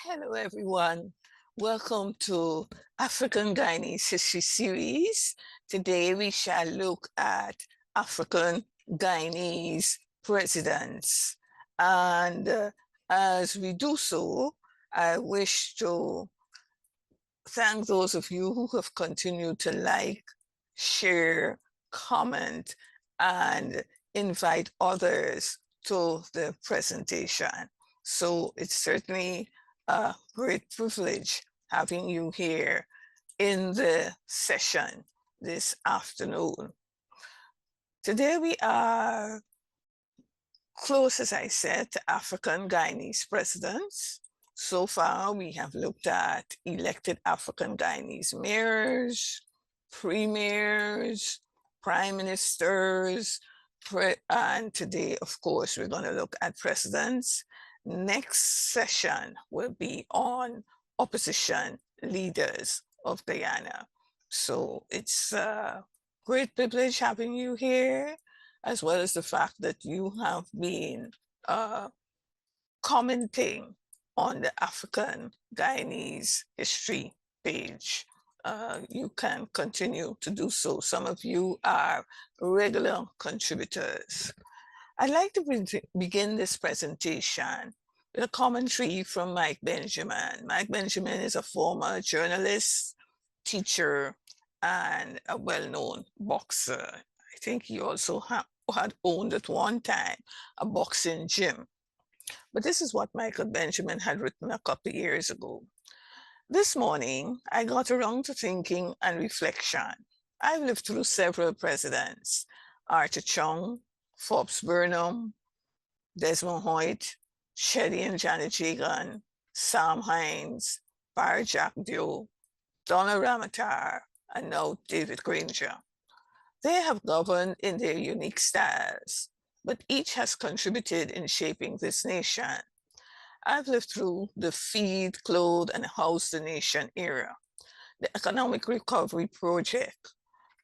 Hello, everyone. Welcome to African Guyanese History Series. Today, we shall look at African Guyanese presidents. And as we do so, I wish to thank those of you who have continued to like, share, comment, and invite others to the presentation. So it's certainly a great privilege having you here in the session this afternoon. Today we are close, as I said, to African Guyanese presidents. So far, we have looked at elected African Guyanese mayors, premiers, prime ministers, and today, of course, we're going to look at presidents. Next session will be on opposition leaders of Guyana. So it's a great privilege having you here, as well as the fact that you have been commenting on the African Guyanese history page. You can continue to do so. Some of you are regular contributors. I'd like to begin this presentation with a commentary from Mike Benjamin. Mike Benjamin is a former journalist, teacher, and a well-known boxer. I think he also had owned at one time a boxing gym. But this is what Michael Benjamin had written a couple of years ago. This morning, I got around to thinking and reflection. I've lived through several presidents: Archibald, Forbes Burnham, Desmond Hoyte, Shelley and Janet Jagan, Sam Hinds, Bar Jack Dio, Donna Ramatar, and now David Granger. They have governed in their unique styles, but each has contributed in shaping this nation. I've lived through the feed, clothe, and house the nation era, the economic recovery project,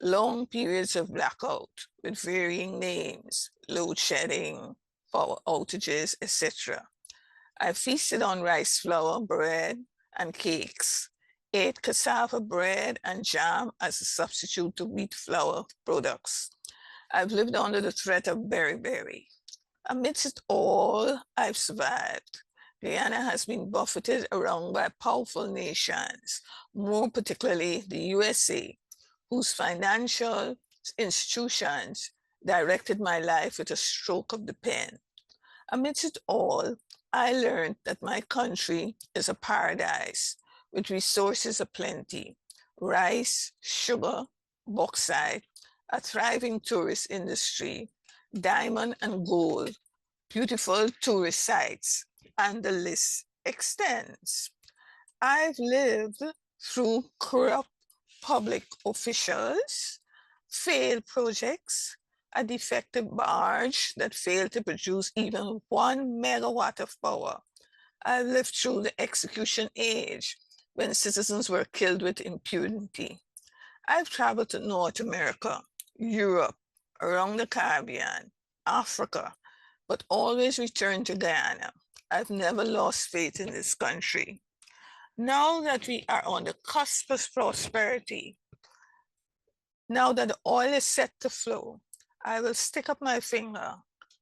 long periods of blackout with varying names, load shedding, power outages, etc. I feasted on rice flour, bread, and cakes, ate cassava bread and jam as a substitute to wheat flour products. I've lived under the threat of beriberi. Amidst it all, I've survived. Guyana has been buffeted around by powerful nations, more particularly the USA, whose financial institutions directed my life with a stroke of the pen. Amidst it all, I learned that my country is a paradise with resources aplenty: rice, sugar, bauxite, a thriving tourist industry, diamond and gold, beautiful tourist sites, and the list extends. I've lived through corrupt public officials, failed projects, a defective barge that failed to produce even 1 megawatt of power. I've lived through the execution age when citizens were killed with impunity. I've traveled to North America, Europe, around the Caribbean, Africa, but always returned to Guyana. I've never lost faith in this country. Now that we are on the cusp of prosperity, now that the oil is set to flow, I will stick up my finger.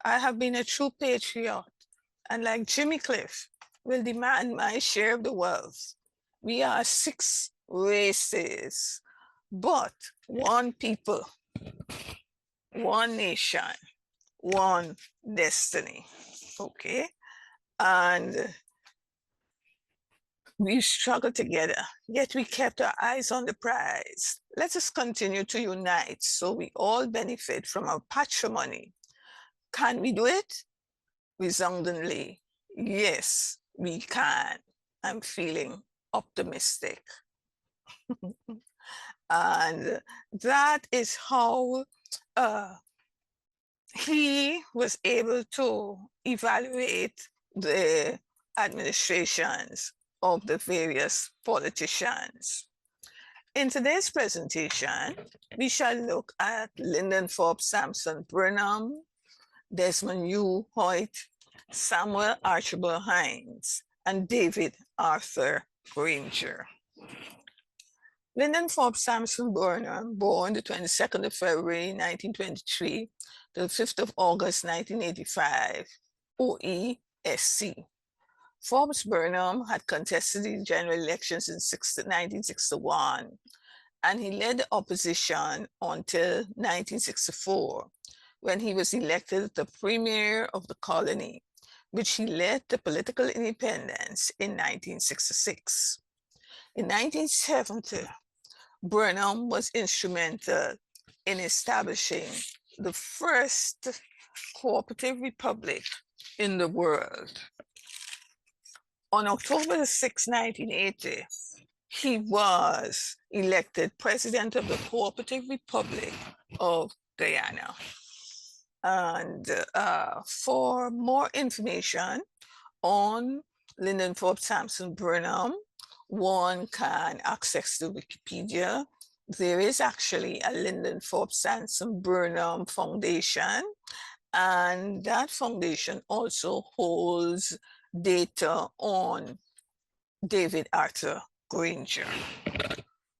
I have been a true patriot, and like Jimmy Cliff, will demand my share of the wealth. We are 6 races, but one people, one nation, one destiny. Okay? And we struggled together, yet we kept our eyes on the prize. Let us continue to unite so we all benefit from our patrimony. Can we do it? Resoundingly, yes, we can. I'm feeling optimistic. And that is how he was able to evaluate the administrations of the various politicians. In today's presentation, we shall look at Linden, Forbes, Samson, Burnham, Desmond, Hugh, Hoyte, Samuel Archibald Hinds, and David Arthur Granger. Linden, Forbes, Samson, Burnham, born the 22nd of February, 1923, to the 5th of August, 1985, OESC. Forbes Burnham had contested the general elections in 1961, and he led the opposition until 1964, when he was elected the premier of the colony, which he led to political independence in 1966. In 1970, Burnham was instrumental in establishing the first cooperative republic in the world. On October 6, 1980, he was elected president of the Cooperative Republic of Guyana. And for more information on Linden, Forbes, Samson, Burnham, one can access the Wikipedia. There is actually a Linden, Forbes, Samson, Burnham Foundation, and that foundation also holds data on David Arthur Granger,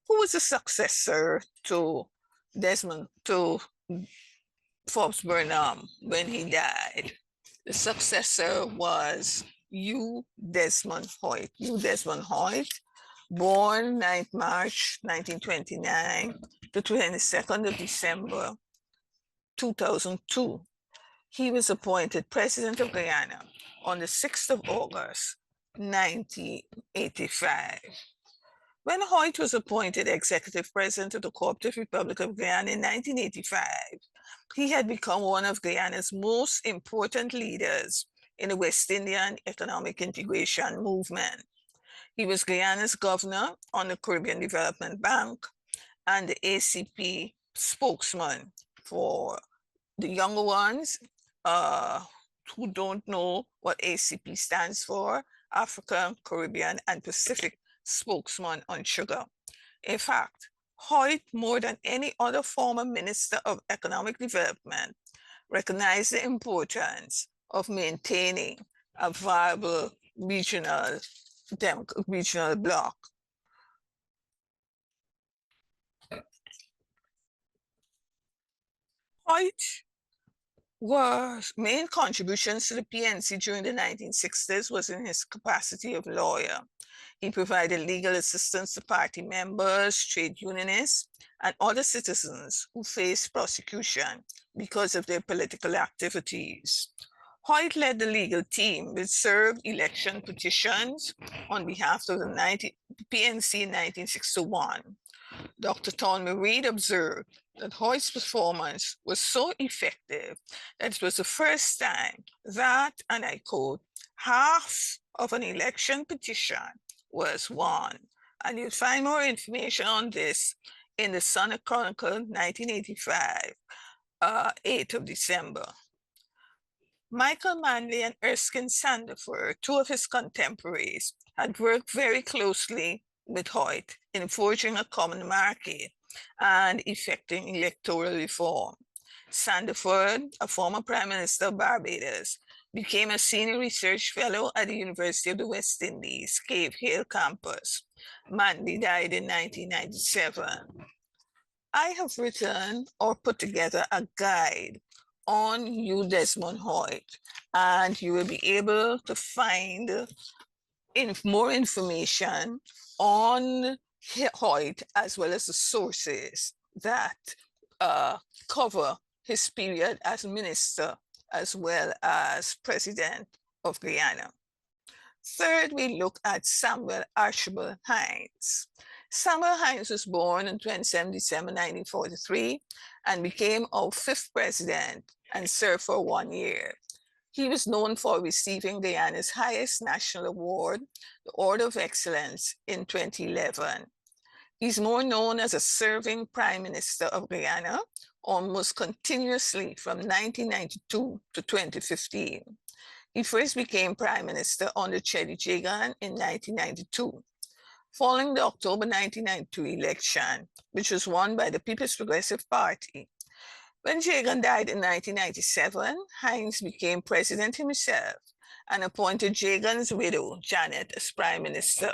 who was a successor to Forbes Burnham when he died. The successor was Hugh Desmond Hoyte. Hugh Desmond Hoyte, born 9th March 1929 to 22nd of December 2002. He was appointed president of Guyana on the 6th of August 1985. When Hoyte was appointed executive president of the Cooperative Republic of Guyana in 1985, he had become one of Guyana's most important leaders in the West Indian economic integration movement. He was Guyana's governor on the Caribbean Development Bank and the ACP spokesman. For the younger ones who don't know what ACP stands for, African, Caribbean, and Pacific spokesman on sugar. In fact, Hoyte, more than any other former minister of economic development, recognized the importance of maintaining a viable regional bloc. Hoyte's main contributions to the PNC during the 1960s was in his capacity of lawyer. He provided legal assistance to party members, trade unionists, and other citizens who faced prosecution because of their political activities. Hoyte led the legal team which served election petitions on behalf of the PNC in 1961. Dr. Thornbury Reed observed that Hoyte's performance was so effective that it was the first time that, and I quote, half of an election petition was won. And you'll find more information on this in the Sun Chronicle 1985, 8th of December. Michael Manley and Erskine Sandiford, two of his contemporaries, had worked very closely with Hoyte in forging a common market and effecting electoral reform. Sandiford, a former Prime Minister of Barbados, became a senior research fellow at the University of the West Indies, Cave Hill campus. Manley died in 1997. I have written or put together a guide on Hugh Desmond Hoyte, and you will be able to find more information on Hoyte as well as the sources that cover his period as minister as well as president of Guyana. Third, we look at Samuel Archibald Hinds. Samuel Hinds was born on 27 December 1943 and became our 5th president and served for 1 year. He was known for receiving Guyana's highest national award, the Order of Excellence, in 2011. He's more known as a serving Prime Minister of Guyana almost continuously from 1992 to 2015. He first became Prime Minister under Cheddi Jagan in 1992. Following the October 1992 election, which was won by the People's Progressive Party, when Jagan died in 1997, Hinds became president himself and appointed Jagan's widow, Janet, as Prime Minister.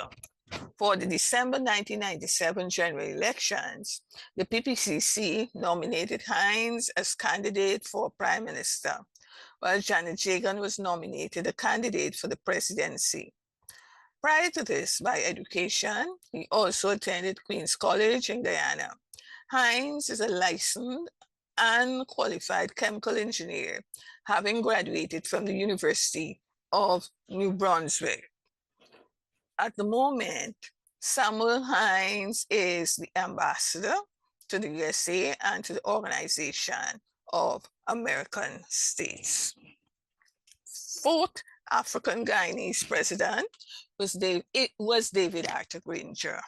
For the December 1997 general elections, the PPCC nominated Hinds as candidate for Prime Minister, while Janet Jagan was nominated a candidate for the presidency. Prior to this, by education, he also attended Queen's College in Guyana. Hinds is a licensed and qualified chemical engineer, having graduated from the University of New Brunswick. At the moment, Samuel Hinds is the ambassador to the USA and to the Organization of American States. Fourth African Guyanese president was David Arthur Granger.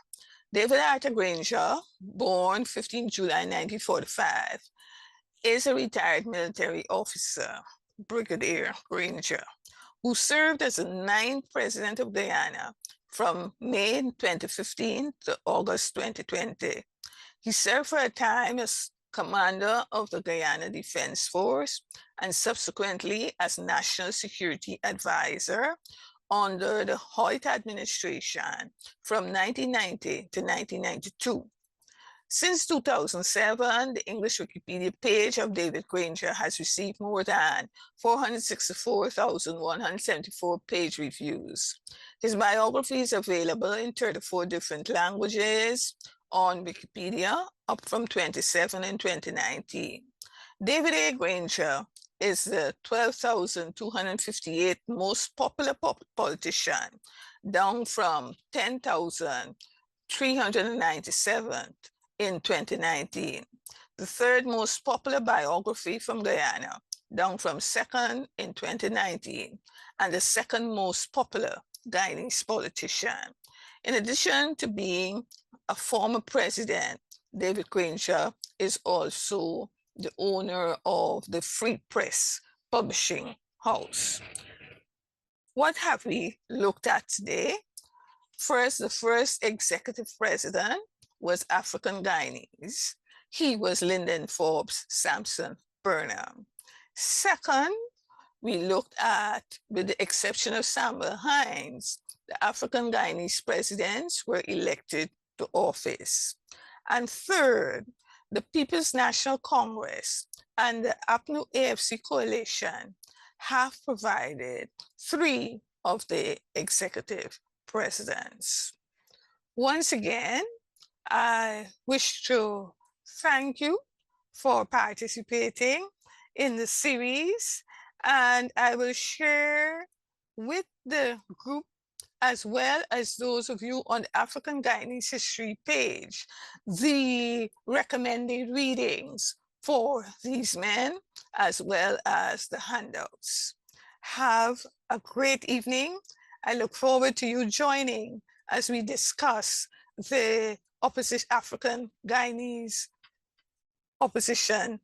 David Arthur Granger, born 15 July 1945, is a retired military officer, Brigadier Granger, who served as the 9th president of Guyana from May 2015 to August 2020. He served for a time as commander of the Guyana Defense Force and subsequently as National Security Advisor under the Hoyte administration from 1990 to 1992. Since 2007, the English Wikipedia page of David Granger has received more than 464,174 page reviews. His biography is available in 34 different languages on Wikipedia, up from 27 in 2019. David A. Granger is the 12,258th most popular politician, down from 10,397th in 2019. The third most popular biography from Guyana, down from 2nd in 2019, and the second most popular Guyanese politician. In addition to being a former president, David Granger is also the owner of the Free Press Publishing House. What have we looked at today? First, the first executive president was African Guyanese. He was Linden, Forbes, Samson, Burnham. Second, we looked at, with the exception of Samuel Hinds, the African Guyanese presidents were elected to office. And third, the People's National Congress and the APNU AFC coalition have provided 3 of the executive presidents. Once again, I wish to thank you for participating in the series, and I will share with the group, as well as those of you on the African Guyanese History page, the recommended readings for these men, as well as the handouts. Have a great evening. I look forward to you joining as we discuss the African Guyanese opposition.